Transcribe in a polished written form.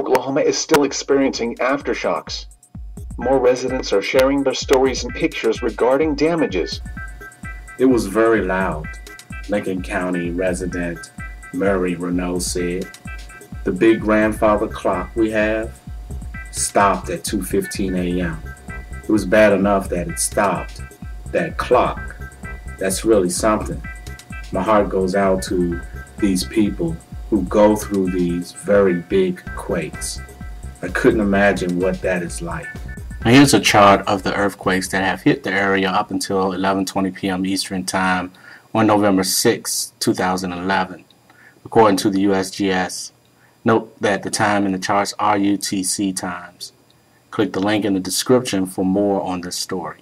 Oklahoma is still experiencing aftershocks. More residents are sharing their stories and pictures regarding damages. It was very loud, Lincoln County resident Murray Renault said. The big grandfather clock we have stopped at 2:15 a.m. It was bad enough that it stopped. That clock, that's really something. My heart goes out to these people who go through these very big quakes. I couldn't imagine what that is like. Now here's a chart of the earthquakes that have hit the area up until 11:20 p.m. Eastern Time on November 6, 2011, according to the USGS. Note that the time in the charts are UTC times. Click the link in the description for more on this story.